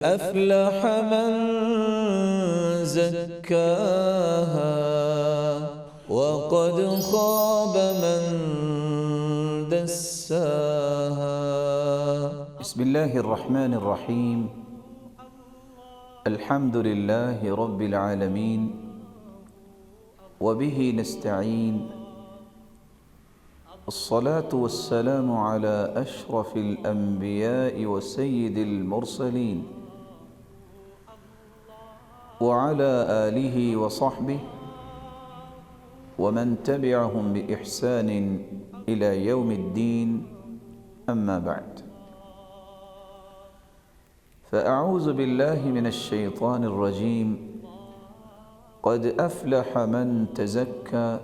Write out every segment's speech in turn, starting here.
أفلح من زكاها وقد خاب من دساها. بسم الله الرحمن الرحيم. الحمد لله رب العالمين وبه نستعين. الصلاة والسلام على أشرف الأنبياء وسيد المرسلين وعلى آله وصحبه ومن تبعهم بإحسان إلى يوم الدين. أما بعد، فأعوذ بالله من الشيطان الرجيم. قد أفلح من تزكى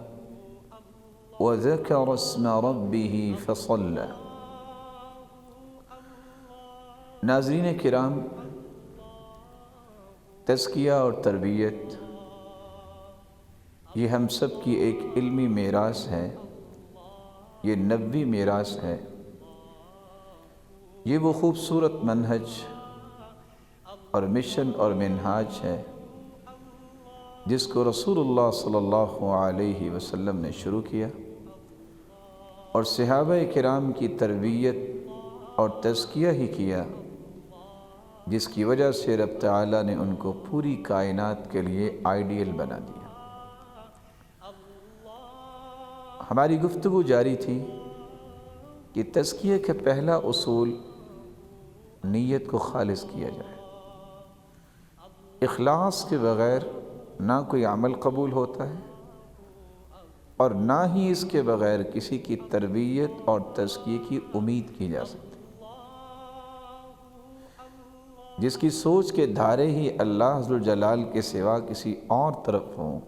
وذكر اسم ربه فصلى. ناظرین کرام، تزکیہ اور تربیت یہ ہم سب کی ایک علمی میراث ہے، یہ نبوی میراث ہے، یہ وہ خوبصورت منہج اور مشن اور منہاج ہے جس کو رسول اللہ صلی اللہ علیہ وسلم نے شروع کیا اور صحابہ کرام کی تربیت اور تزکیہ ہی کیا، جس کی وجہ سے رب تعالیٰ نے ان کو پوری کائنات کے لیے آئیڈیل بنا دیا۔ ہماری گفتگو جاری تھی کہ تزکیہ کا پہلا اصول نیت کو خالص کیا جائے۔ اخلاص کے بغیر نہ کوئی عمل قبول ہوتا ہے اور نہ ہی اس کے بغیر کسی کی تربیت اور تزکیے کی امید کی جا سکتی۔ جس کی سوچ کے دھارے ہی اللہ ذوالجلال کے سوا کسی اور طرف ہوں،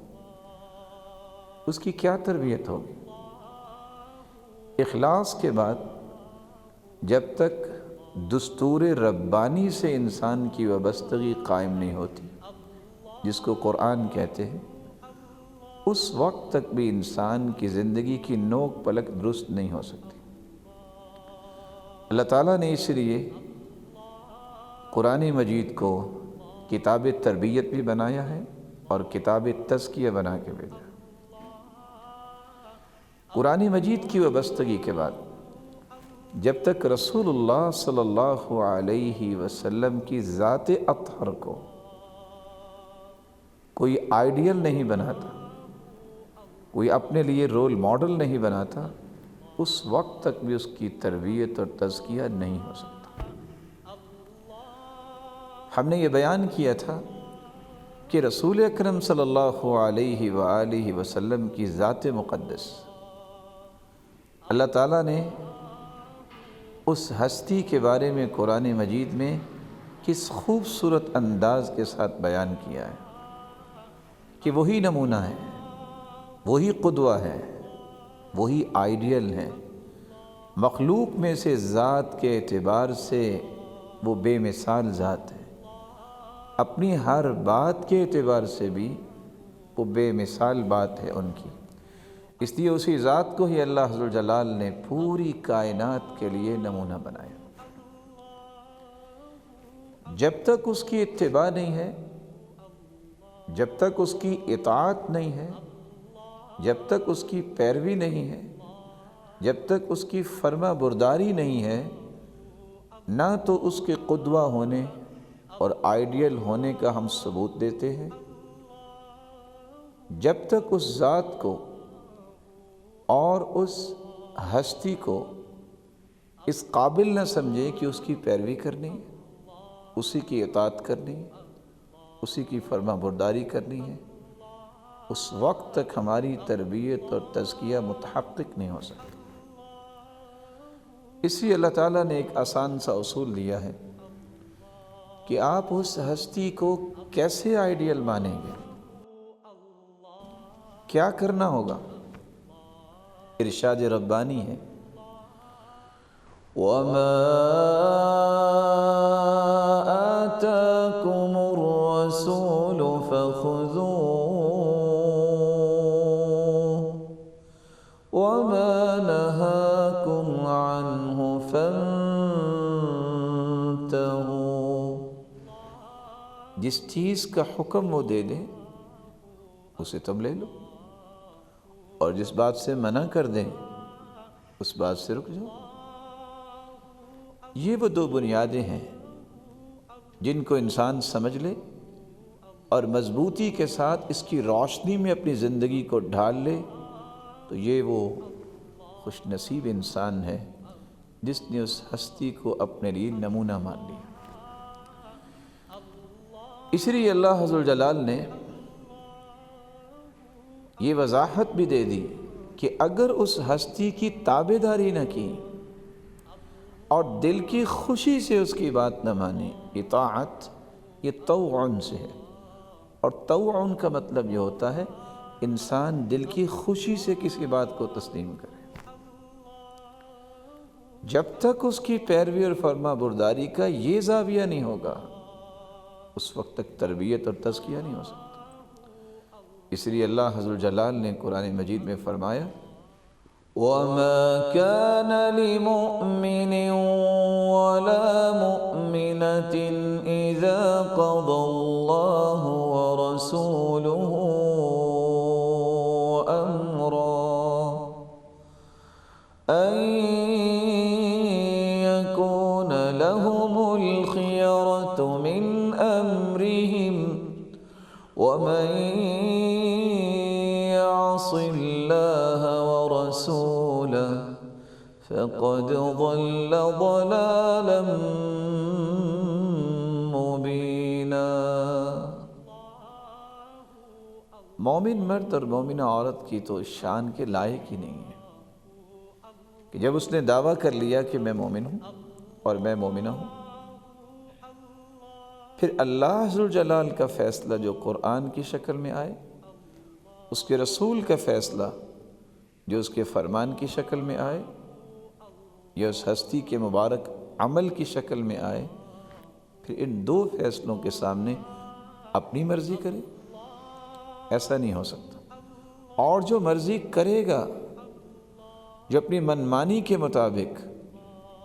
اس کی کیا تربیت ہوگی؟ اخلاص کے بعد جب تک دستور ربانی سے انسان کی وابستگی قائم نہیں ہوتی، جس کو قرآن کہتے ہیں، اس وقت تک بھی انسان کی زندگی کی نوک پلک درست نہیں ہو سکتی۔ اللہ تعالیٰ نے اس لیے قرآن مجید کو کتاب تربیت بھی بنایا ہے اور کتاب تزکیہ بنا کے بھیجا ہے۔ قرآن مجید کی وابستگی کے بعد جب تک رسول اللہ صلی اللہ علیہ وسلم کی ذات اطہر کو کوئی آئیڈیل نہیں بناتا، کوئی اپنے لیے رول ماڈل نہیں بناتا، اس وقت تک بھی اس کی تربیت اور تزکیہ نہیں ہو سکتا۔ ہم نے یہ بیان کیا تھا کہ رسول اکرم صلی اللہ علیہ وآلہ وسلم کی ذات مقدس اللہ تعالیٰ نے اس ہستی کے بارے میں قرآن مجید میں کس خوبصورت انداز کے ساتھ بیان کیا ہے کہ وہی نمونہ ہے، وہی قدوہ ہے، وہی آئیڈیل ہے، مخلوق میں سے ذات کے اعتبار سے وہ بے مثال ذات ہے، اپنی ہر بات کے اعتبار سے بھی وہ بے مثال بات ہے ان کی۔ اس لیے اسی ذات کو ہی اللہ ذوالجلال نے پوری کائنات کے لیے نمونہ بنایا۔ جب تک اس کی اتباع نہیں ہے، جب تک اس کی اطاعت نہیں ہے، جب تک اس کی پیروی نہیں ہے، جب تک اس کی فرما برداری نہیں ہے، نہ تو اس کے قدوہ ہونے اور آئیڈیل ہونے کا ہم ثبوت دیتے ہیں، جب تک اس ذات کو اور اس ہستی کو اس قابل نہ سمجھے کہ اس کی پیروی کرنی ہے، اسی کی اطاعت کرنی ہے، اسی کی فرما برداری کرنی ہے، اس وقت تک ہماری تربیت اور تزکیہ متحقق نہیں ہو سکتا۔ اسی اللہ تعالیٰ نے ایک آسان سا اصول دیا ہے کہ آپ اس ہستی کو کیسے آئیڈیل مانیں گے، کیا کرنا ہوگا۔ ارشاد ربانی ہے، وَمَا آتَاكُمُ الرَّسُولُ فَخُذُوهُ وَمَا نَهَاكُمْ عَنْهُ فَانتَهُوا جس چیز کا حکم وہ دے دیں اسے تم لے لو، اور جس بات سے منع کر دیں اس بات سے رک جاؤ۔ یہ وہ دو بنیادیں ہیں جن کو انسان سمجھ لے اور مضبوطی کے ساتھ اس کی روشنی میں اپنی زندگی کو ڈھال لے تو یہ وہ خوش نصیب انسان ہے جس نے اس ہستی کو اپنے لیے نمونہ مان لیا۔ اس لیے اللہ عز و جلال نے یہ وضاحت بھی دے دی کہ اگر اس ہستی کی تابعداری نہ کی اور دل کی خوشی سے اس کی بات نہ مانی، اطاعت یہ طوعن سے ہے، اور طوعن کا مطلب یہ ہوتا ہے انسان دل کی خوشی سے کسی بات کو تسلیم کرے۔ جب تک اس کی پیروی اور فرما برداری کا یہ زاویہ نہیں ہوگا اس وقت تک تربیت اور تزکیہ نہیں ہو سکتا۔ اس لیے اللہ عز و جلال نے قرآن مجید میں فرمایا وَمَا كَانَ لِمُؤْمِنٍ وَلَا مُؤْمِنَةٍ إِذَا قَضَى اللَّهُ وَرَسُولُهُ أَمْرًا أَن يَكُونَ لَهُمُ الْخِيَرَةُ مِنْ أَمْرِهِمْ وَمَن يَعْصِ اللَّهَ وَرَسُولَهُ فَقَدْ ضَلَّ ضَلَالًا مُبِينًا۔ مومن مرد اور مومنہ عورت کی تو شان کے لائق ہی نہیں ہے کہ جب اس نے دعویٰ کر لیا کہ میں مومن ہوں اور میں مومنہ ہوں، پھر اللہ عز و جلال کا فیصلہ جو قرآن کی شکل میں آئے، اس کے رسول کا فیصلہ جو اس کے فرمان کی شکل میں آئے، یا اس ہستی کے مبارک عمل کی شکل میں آئے، پھر ان دو فیصلوں کے سامنے اپنی مرضی کرے، ایسا نہیں ہو سکتا۔ اور جو مرضی کرے گا، جو اپنی منمانی کے مطابق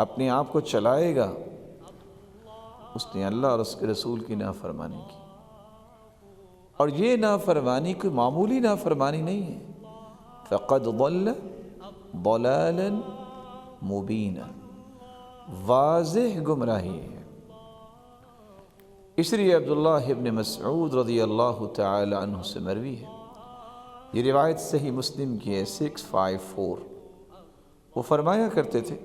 اپنے آپ کو چلائے گا، اس نے اللہ اور اس کے رسول کی نافرمانی کی، اور یہ نافرمانی کوئی معمولی نافرمانی نہیں ہے، فقد ضل ضلالا مبینا، واضح گمراہی ہے۔ اس لیے عبداللہ ابن مسعود رضی اللہ تعالی عنہ سے مروی ہے، یہ روایت صحیح مسلم کی ہے 654، وہ فرمایا کرتے تھے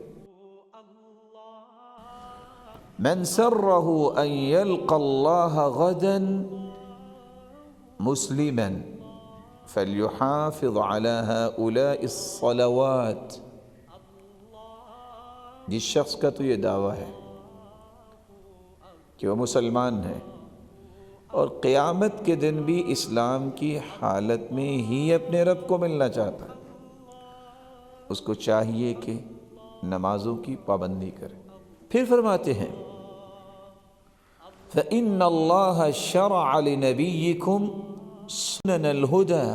من سرہ ان یلقى اللہ غدا مسلما فلیحافظ على هؤلاء الصلوات، جس شخص کا تو یہ دعویٰ ہے کہ وہ مسلمان ہے اور قیامت کے دن بھی اسلام کی حالت میں ہی اپنے رب کو ملنا چاہتا ہے، اس کو چاہیے کہ نمازوں کی پابندی کرے۔ پھر فرماتے ہیں فَإِنَّ اللَّهَ شَرَعَ لِنَبِيِّكُمْ سُنَنَ الْهُدَى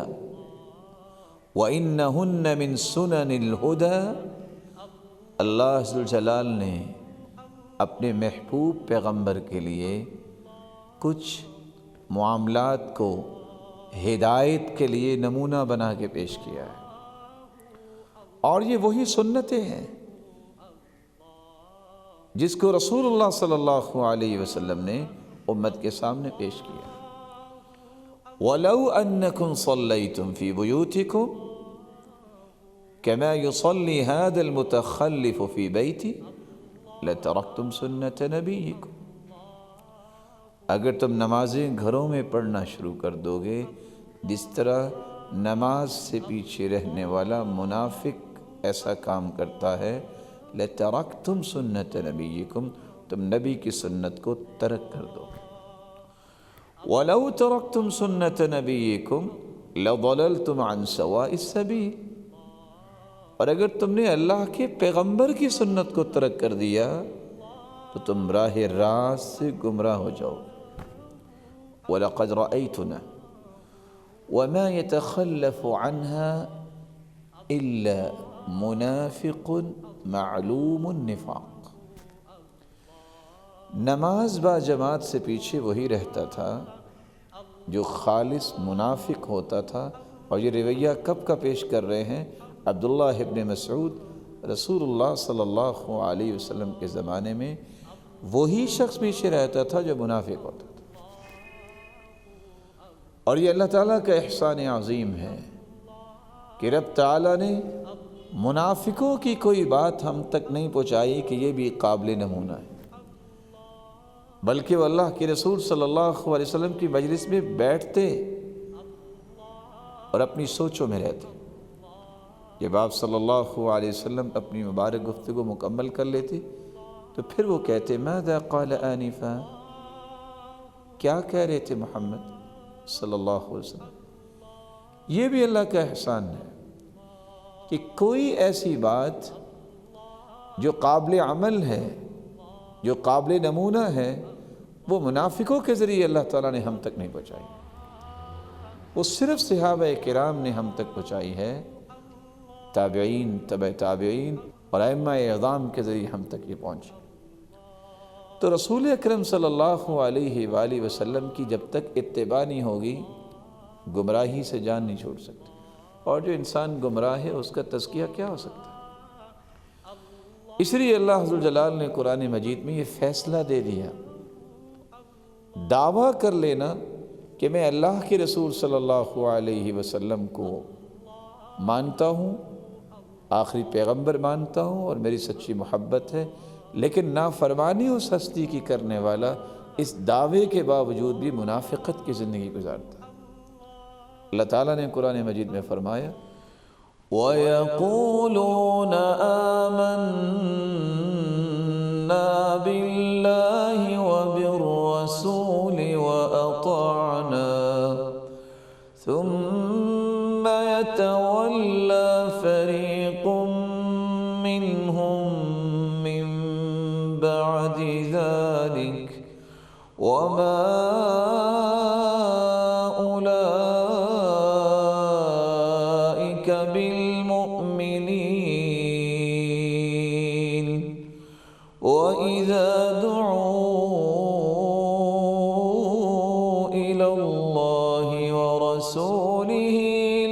وَإِنَّهُنَّ مِن سُنَنِ الْهُدَى، اللہ عز و جلال نے اپنے محبوب پیغمبر کے لیے کچھ معاملات کو ہدایت کے لیے نمونہ بنا کے پیش کیا ہے، اور یہ وہی سنتیں ہیں جس کو رسول اللہ صلی اللہ علیہ وسلم نے امت کے سامنے پیش کیا۔ وَلَوْ أَنَّكُمْ صَلَّيْتُمْ فِي بُيُوتِكُمْ كَمَا يُصَلِّي هَذَا الْمُتَخَلِّفُ فِي بَيْتِهِ لَتَرَكْتُمْ سُنَّةَ نَبِيِّكُمْ، اگر تم نمازیں گھروں میں پڑھنا شروع کر دو گے جس طرح نماز سے پیچھے رہنے والا منافق ایسا کام کرتا ہے، لَتَرَكْتُمْ سُنَّةَ نَبِيِّكُمْ، تم نبی کی سنت کو ترک کر دو۔ وَلَوْ تَرَكْتُمْ سُنَّةَ نَبِيِّكُمْ لَضَلَلْتُمْ عَنْ سَوَاءِ السَّبِيلِ، اور اگر تم نے اللہ کے پیغمبر کی سنت کو ترک کر دیا تو تم راہ راست سے گمراہ ہو جاؤ۔ وَلَقَدْ رَأَيْتُنَا وَمَا يَتَخَلَّفُ عَنْهَا إِلَّا مُنَافِقٌ معلوم النفاق، نماز با جماعت سے پیچھے وہی رہتا تھا جو خالص منافق ہوتا تھا. اور یہ رویہ کب کا پیش کر رہے ہیں؟ عبداللہ ابن مسعود رسول اللہ صلی اللہ علیہ وسلم کے زمانے میں وہی شخص پیچھے رہتا تھا جو منافق ہوتا تھا. اور یہ اللہ تعالیٰ کا احسان عظیم ہے کہ رب تعالیٰ نے منافقوں کی کوئی بات ہم تک نہیں پہنچائی کہ یہ بھی قابل نمونہ ہے، بلکہ وہ اللہ کے رسول صلی اللہ علیہ وسلم کی مجلس میں بیٹھتے اور اپنی سوچوں میں رہتے. جب آپ صلی اللہ علیہ وسلم اپنی مبارک گفتگو مکمل کر لیتے تو پھر وہ کہتے ماذا قال آنفا، کیا کہہ رہے تھے محمد صلی اللہ علیہ وسلم. یہ بھی اللہ کا احسان ہے کہ کوئی ایسی بات جو قابل عمل ہے، جو قابل نمونہ ہے، وہ منافقوں کے ذریعے اللہ تعالیٰ نے ہم تک نہیں پہنچائی. وہ صرف صحابہ کرام نے ہم تک پہنچائی ہے، تابعین، تبع تابعین اور ائمہ اعظام کے ذریعے ہم تک یہ پہنچی. تو رسول اکرم صلی اللہ علیہ وآلہ وسلم کی جب تک اتباع نہیں ہوگی، گمراہی سے جان نہیں چھوڑ سکتی. اور جو انسان گمراہ ہے اس کا تزکیہ کیا ہو سکتا ہے؟ اس لیے اللہ عز و جلال نے قرآن مجید میں یہ فیصلہ دے دیا. دعویٰ کر لینا کہ میں اللہ کے رسول صلی اللہ علیہ وسلم کو مانتا ہوں، آخری پیغمبر مانتا ہوں اور میری سچی محبت ہے، لیکن نافرمانی اس ہستی کی کرنے والا اس دعوے کے باوجود بھی منافقت کی زندگی گزارتا ہے. اللہ تعالیٰ نے قرآن مجید میں فرمایا وَيَقُولُونَ آمَنَّا بِاللَّهِ وَبِالرَّسُولِ وَأَطَعْنَا ثُمَّ يَتَوَلَّى فَرِيقٌ مِّنْهُمْ مِّن بَعْدِ ذَلِكَ وَمَا بالمؤمنين وإذا دعوا إلى الله ورسوله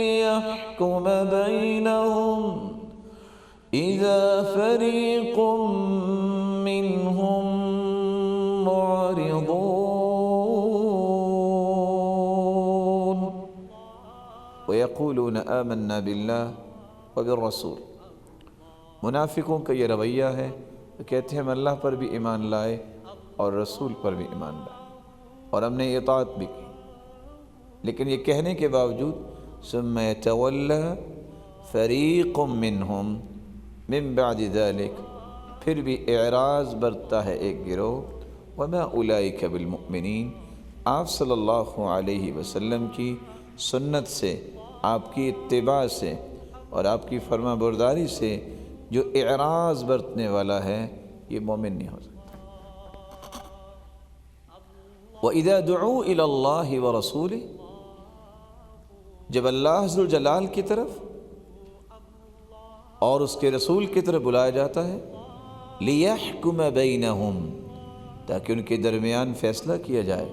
ليحكم بينهم إذا فريق منهم معرضون ويقولون آمنا بالله وبالرسول. منافقوں کا یہ رویہ ہے، وہ کہتے ہیں ہم اللہ پر بھی ایمان لائے اور رسول پر بھی ایمان لائے اور ہم نے اطاعت بھی کی، لیکن یہ کہنے کے باوجود ثم يتولى فريق منهم من بعد ذلك، پھر بھی اعراض برتتا ہے ایک گروہ. وما اولئک بالمؤمنین، آپ صلی اللہ علیہ وسلم کی سنت سے، آپ کی اتباع سے اور آپ کی فرما برداری سے جو اعراض برتنے والا ہے یہ مومن نہیں ہو سکتا. وَإِذَا دُعُوا إِلَى اللَّهِ وَرَسُولِهِ، جب اللہ عز و جلال کی طرف اور اس کے رسول کی طرف بلایا جاتا ہے لِيَحْكُمَ بَيْنَهُمْ، تاکہ ان کے درمیان فیصلہ کیا جائے،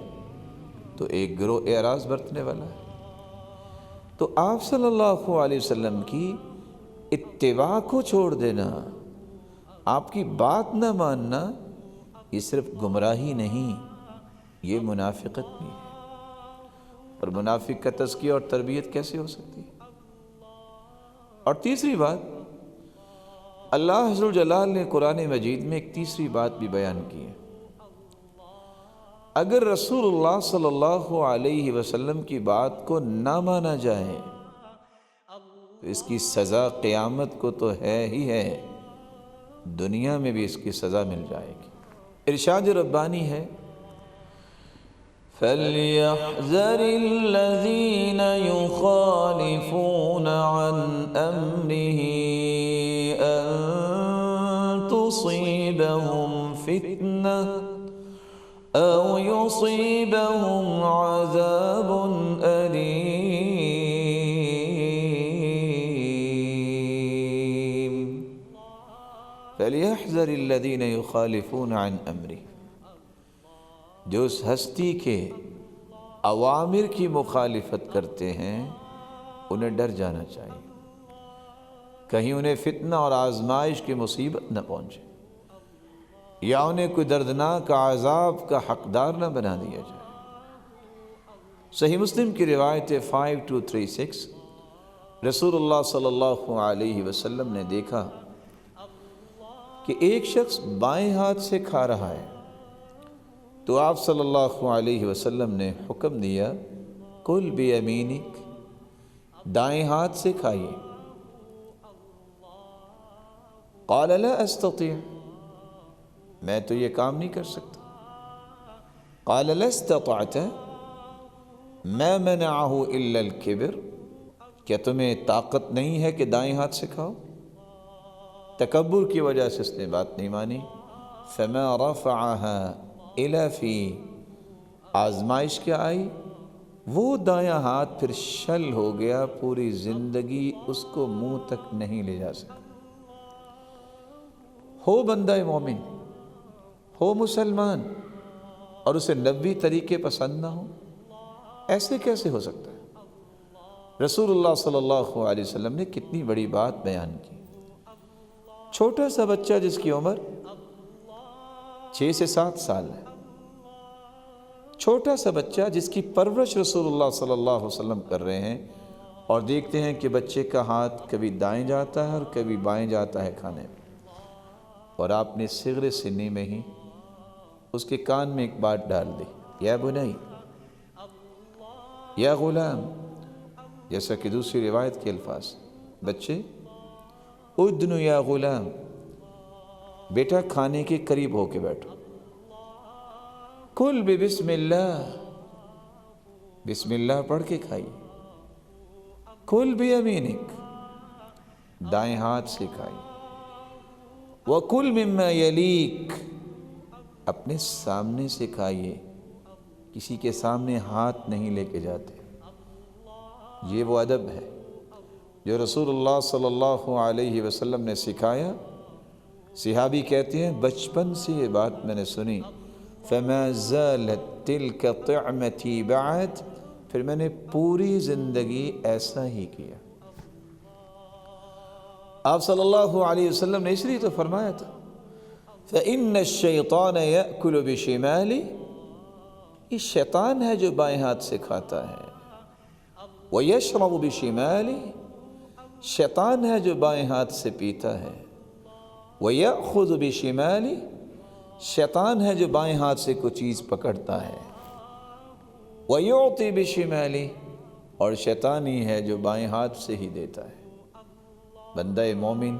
تو ایک گروہ اعراض برتنے والا ہے. تو آپ صلی اللہ علیہ وسلم کی اتباع کو چھوڑ دینا، آپ کی بات نہ ماننا، یہ صرف گمراہی نہیں، یہ منافقت بھی ہے. اور منافق کا تزکیہ اور تربیت کیسے ہو سکتی ہے؟ اور تیسری بات، اللہ عز و جلال نے قرآن مجید میں ایک تیسری بات بھی بیان کی ہے. اگر رسول اللہ صلی اللہ علیہ وسلم کی بات کو نہ مانا جائے تو اس کی سزا قیامت کو تو ہے ہی ہے، دنیا میں بھی اس کی سزا مل جائے گی. ارشاد ربانی ہے فَلْيَحْذَرِ الَّذِينَ يُخَالِفُونَ عَنْ أَمْرِهِ أَن تُصِيبَهُمْ فِتْنَةٌ أَوْ يُصِيبَهُمْ عَذَابٌ أَلِيمٌ. فَلْيَحْذَرِ الَّذِينَ يُخَالِفُونَ عَنْ أَمْرِهِ، جو اس ہستی کے اوامر کی مخالفت کرتے ہیں انہیں ڈر جانا چاہیے، کہیں انہیں فتنہ اور آزمائش کی مصیبت نہ پہنچے، یا انہیں کوئی دردناک عذاب کا حقدار نہ بنا دیا جائے۔ صحیح مسلم کی روایت 5236، رسول اللہ صلی اللہ علیہ وسلم نے دیکھا کہ ایک شخص بائیں ہاتھ سے کھا رہا ہے، تو آپ صلی اللہ علیہ وسلم نے حکم دیا، کل بیمینک، دائیں ہاتھ سے کھائیے۔ قال لا استطیع، میں تو یہ کام نہیں کر سکتا۔ قال لا استطعت ما منعه الا الكبر، کیا تمہیں طاقت نہیں ہے کہ دائیں ہاتھ سے کھاؤ؟ تکبر کی وجہ سے اس نے بات نہیں مانی۔ فما رفعها الى فی، آزمائش کیا آئی؟ وہ دایاں ہاتھ پھر شل ہو گیا، پوری زندگی اس کو منہ تک نہیں لے جا سکا۔ ہو بندہ مومن، ہو مسلمان، اور اسے نبوی طریقے پسند نہ ہو، ایسے کیسے ہو سکتا ہے؟ رسول اللہ صلی اللہ علیہ وسلم نے کتنی بڑی بات بیان کی۔ چھوٹا سا بچہ جس کی عمر 6 سے 7 سال ہے، چھوٹا سا بچہ جس کی پرورش رسول اللہ صلی اللہ علیہ وسلم کر رہے ہیں، اور دیکھتے ہیں کہ بچے کا ہاتھ کبھی دائیں جاتا ہے اور کبھی بائیں جاتا ہے کھانے میں، اور آپ نے صغر سنی میں ہی اس کے کان میں ایک بات ڈال دی، یا بنی، یا غلام، جیسا کہ دوسری روایت کے الفاظ، بچے، ادنو یا غلام، بیٹا کھانے کے قریب ہو کے بیٹھو، کل بسم اللہ، بسم اللہ پڑھ کے کھائیے، کل بیمینک، دائیں ہاتھ سے کھائیے، وَكُلْ مِمَّا يَلِيكَ، اپنے سامنے سے کھائیے، کسی کے سامنے ہاتھ نہیں لے کے جاتے۔ یہ وہ ادب ہے جو رسول اللہ صلی اللہ علیہ وسلم نے سکھایا۔ صحابی کہتے ہیں بچپن سے یہ بات میں نے سنی، فَمَا زَالَتْ تِلْكَ طِعْمَتِي بَعْدَ، پھر میں نے پوری زندگی ایسا ہی کیا۔ آپ صلی اللہ علیہ وسلم نے اس لیے تو فرمایا تھا، فَإِنَّ الشَّيْطَانَ يَأْكُلُ بِشِمَالِ، یہ شیطان ہے جو بائیں ہاتھ سے کھاتا ہے، وَيَشْرَبُ بِشِمَالِ، شیطان ہے جو بائیں ہاتھ سے پیتا ہے، وَيَأْخُذُ بِشِمَالِ، شیطان ہے جو بائیں ہاتھ سے کوئی چیز پکڑتا ہے، وَيُعْطِي بِشِمَالِ، اور شیطان ہی ہے جو بائیں ہاتھ سے ہی دیتا ہے۔ بندہ مومن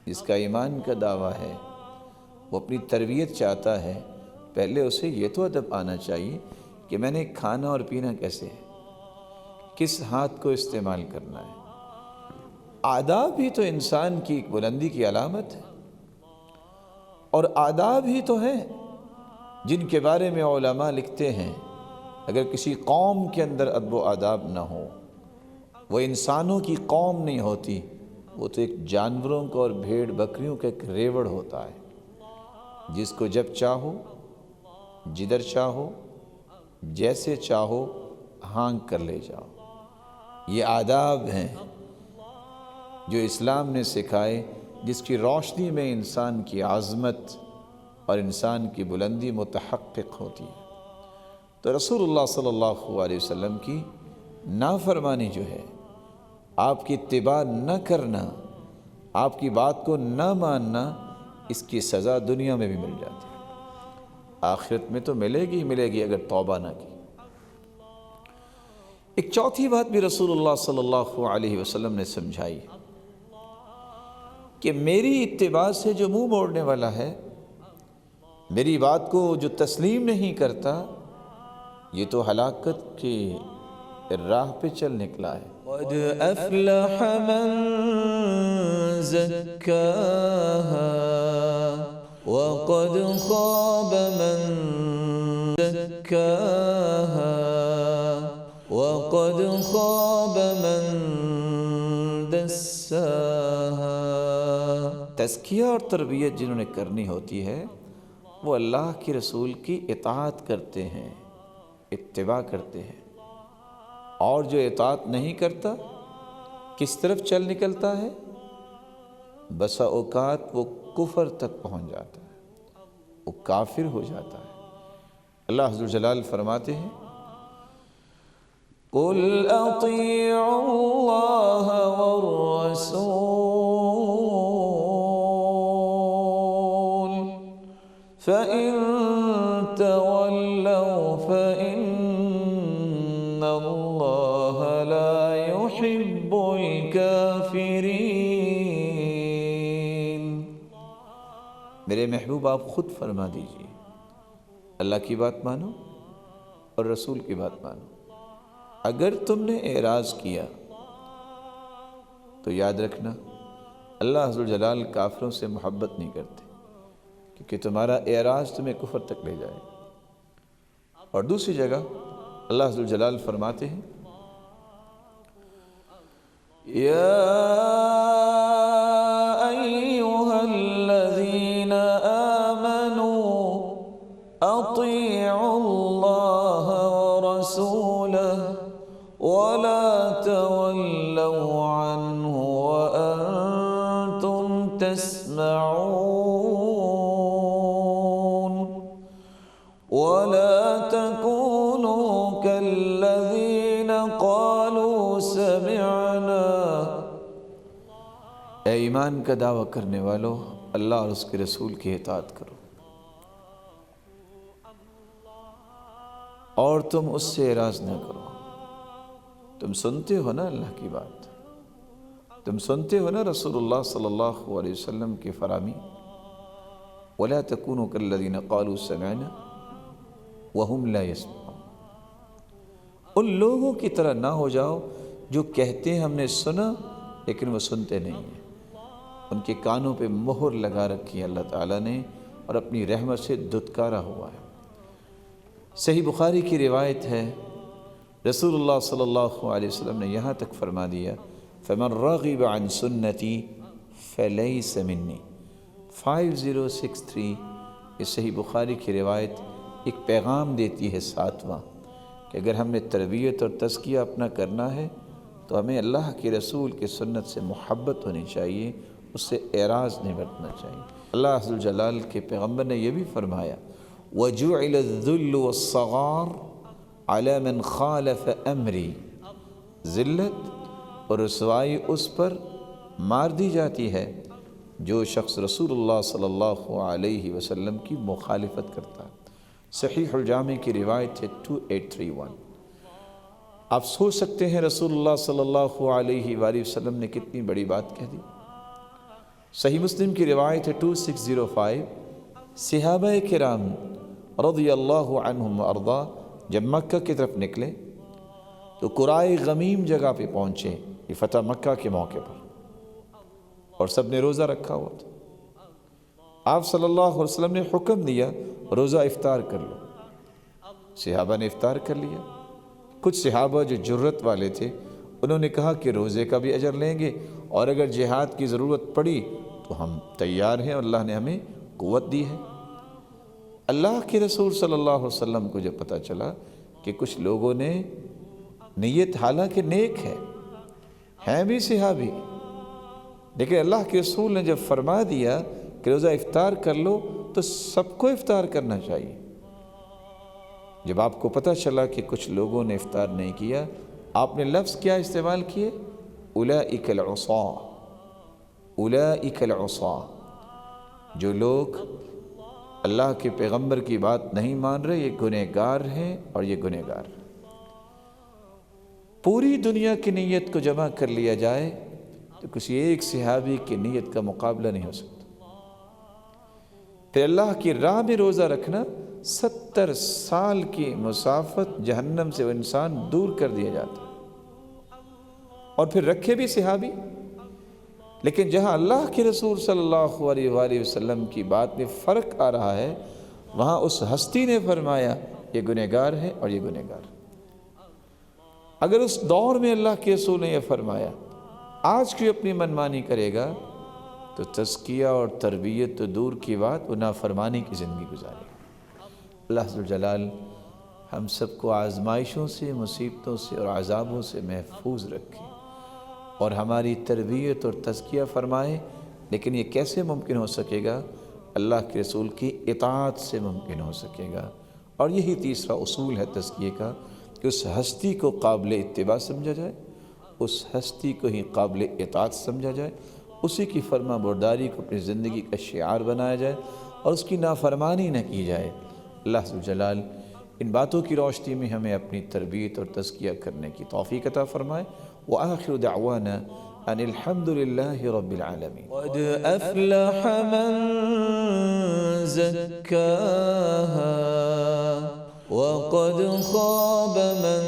جس کا ایمان کا دعویٰ ہے، وہ اپنی تربیت چاہتا ہے، پہلے اسے یہ تو ادب آنا چاہیے کہ میں نے کھانا اور پینا کیسے ہے، کس ہاتھ کو استعمال کرنا ہے۔ آداب ہی تو انسان کی بلندی کی علامت ہے، اور آداب ہی تو ہیں جن کے بارے میں علماء لکھتے ہیں اگر کسی قوم کے اندر ادب و آداب نہ ہو، وہ انسانوں کی قوم نہیں ہوتی، وہ تو ایک جانوروں کا اور بھیڑ بکریوں کا ایک ریوڑ ہوتا ہے، جس کو جب چاہو، جدھر چاہو، جیسے چاہو ہانک کر لے جاؤ۔ یہ آداب ہیں جو اسلام نے سکھائے، جس کی روشنی میں انسان کی عظمت اور انسان کی بلندی متحقق ہوتی ہے۔ تو رسول اللہ صلی اللہ علیہ وسلم کی نافرمانی جو ہے، آپ کی اتباع نہ کرنا، آپ کی بات کو نہ ماننا، اس کی سزا دنیا میں بھی مل جاتی ہے، آخرت میں تو ملے گی اگر توبہ نہ کی۔ ایک چوتھی بات بھی رسول اللہ صلی اللہ علیہ وسلم نے سمجھائی کہ میری اتباع سے جو منہ موڑنے والا ہے، میری بات کو جو تسلیم نہیں کرتا، یہ تو ہلاکت کی راہ پہ چل نکلا ہے۔ قد افلح من زکاہا وقد خاب من زکاہا وقد خاب من دساہا۔ تزکیہ اور تربیت جنہوں نے کرنی ہوتی ہے، وہ اللہ کے رسول کی اطاعت کرتے ہیں، اتباع کرتے ہیں، اور جو اطاعت نہیں کرتا کس طرف چل نکلتا ہے؟ بسا اوقات وہ کفر تک پہنچ جاتا ہے، وہ کافر ہو جاتا ہے۔ اللہ عز و جلال فرماتے ہیں قُلْ أَطِيعُوا اللَّهَ وَالرَّسُولَ فَإِن تَوَلَّوْا فَإِنَّ اللَّهَ لَا يُحِبُّ الْكَافِرِينَ۔ میرے محبوب آپ خود فرما دیجئے، اللہ کی بات مانو اور رسول کی بات مانو۔ اگر تم نے اعراض کیا تو یاد رکھنا اللہ عز و جلال کافروں سے محبت نہیں کرتے، کیونکہ تمہارا اعراض تمہیں کفر تک لے جائے۔ اور دوسری جگہ اللہ عز و جلال فرماتے ہیں یا ایھا الذین آمنوا اطیعوا اللہ ورسولہ ولا تولوا عنہ وانتم تسمعون ولا تكونوا كالذين قالوا سمعنا۔ اے ایمان کا دعویٰ کرنے والو، اللہ اور اس کے رسول کی اطاعت کرو اور تم اس سے اعراض نہ کرو۔ تم سنتے ہو نا اللہ کی بات، تم سنتے ہو نا رسول اللہ صلی اللہ علیہ وسلم کی فرامی، وَلَا تَكُونُوا كَالَّذِينَ قَالُوا سَمِعْنَا وَهُمْ لَا يَسْمَعُونَ۔ ان لوگوں کی طرح نہ ہو جاؤ جو کہتے ہیں ہم نے سنا لیکن وہ سنتے نہیں ہیں۔ ان کے کانوں پہ مہر لگا رکھی ہے اللہ تعالیٰ نے اور اپنی رحمت سے دھتکارا ہوا ہے۔ صحیح بخاری کی روایت ہے، رسول اللہ صلی اللہ علیہ وسلم نے یہاں تک فرما دیا فَمَنْ رَغِبَ عَنْ سُنَّتِي فَلَيْسَ مِنِّي۔ 5063 یہ صحیح بخاری کی روایت ایک پیغام دیتی ہے ساتواں، کہ اگر ہم نے تربیت اور تزکیہ اپنا کرنا ہے تو ہمیں اللہ کے رسول کی سنت سے محبت ہونی چاہیے، اس سے اعراض نہیں برتنا چاہیے۔ اللہ عز و جلال کے پیغمبر نے یہ بھی فرمایا وَجُعِلَ الذُّلُّ وَالصَّغَارُ عَلَى مَنْ خَالَفَ أَمْرِي۔ ذلت اور رسوائی اس پر مار دی جاتی ہے جو شخص رسول اللہ صلی اللہ علیہ وسلم کی مخالفت کرتا ہے۔ صحیح الجامع کی روایت ہے 2831۔ آپ سوچ سکتے ہیں رسول اللہ صلی اللہ علیہ وآلہ وسلم نے کتنی بڑی بات کہہ دی۔ صحیح مسلم کی روایت ہے 2605۔ صحابہ کرام رضی اللہ عنہم وارضا جب مکہ کی طرف نکلے تو قرائے غمیم جگہ پہ پہنچے، یہ فتح مکہ کے موقع پر، اور سب نے روزہ رکھا ہوا تھا۔ آپ صلی اللہ علیہ وسلم نے حکم دیا روزہ افطار کر لو۔ صحابہ نے افطار کر لیا۔ کچھ صحابہ جو جرت والے تھے انہوں نے کہا کہ روزے کا بھی اجر لیں گے اور اگر جہاد کی ضرورت پڑی تو ہم تیار ہیں، اللہ نے ہمیں قوت دی ہے۔ اللہ کے رسول صلی اللہ علیہ وسلم کو جب پتہ چلا کہ کچھ لوگوں نے نیت حالانکہ نیک ہے، ہیں بھی صحابی، لیکن اللہ کے رسول نے جب فرما دیا کہ روزہ افطار کر لو تو سب کو افطار کرنا چاہیے۔ جب آپ کو پتہ چلا کہ کچھ لوگوں نے افطار نہیں کیا، آپ نے لفظ کیا استعمال کیے؟ اولئک العصاة، اولئک العصاة، جو لوگ اللہ کے پیغمبر کی بات نہیں مان رہے یہ گنہگار ہیں اور یہ گنہگار ہیں۔ پوری دنیا کی نیت کو جمع کر لیا جائے تو کسی ایک صحابی کی نیت کا مقابلہ نہیں ہو سکتا۔ پھر اللہ کی راہ میں روزہ رکھنا 70 سال کی مسافت جہنم سے وہ انسان دور کر دیا جاتا ہے، اور پھر رکھے بھی صحابی، لیکن جہاں اللہ کے رسول صلی اللہ علیہ وآلہ وسلم کی بات میں فرق آ رہا ہے وہاں اس ہستی نے فرمایا یہ گنہگار ہے اور یہ گنہگار ہے۔ اگر اس دور میں اللہ کے رسول نے یہ فرمایا، آج کوئی اپنی منمانی کرے گا تو تزکیہ اور تربیت تو دور کی بات، وہ نافرمانی کی زندگی گزارے. اللہ ذو الجلال ہم سب کو آزمائشوں سے، مصیبتوں سے اور عذابوں سے محفوظ رکھے اور ہماری تربیت اور تزکیہ فرمائے. لیکن یہ کیسے ممکن ہو سکے گا؟ اللہ کے رسول کی اطاعت سے ممکن ہو سکے گا. اور یہی تیسرا اصول ہے تزکیے کا، کہ اس ہستی کو قابل اتباع سمجھا جائے، اس ہستی کو ہی قابل اطاعت سمجھا جائے، اسی کی فرما برداری کو اپنی زندگی کا شعار بنایا جائے اور اس کی نافرمانی نہ کی جائے. اللہ ذو الجلال ان باتوں کی روشنی میں ہمیں اپنی تربیت اور تزکیہ کرنے کی توفیق عطا فرمائے. وآخر دعوانا ان الحمد للہ رب العالمین. قد أفلح من زكاها وقد خاب من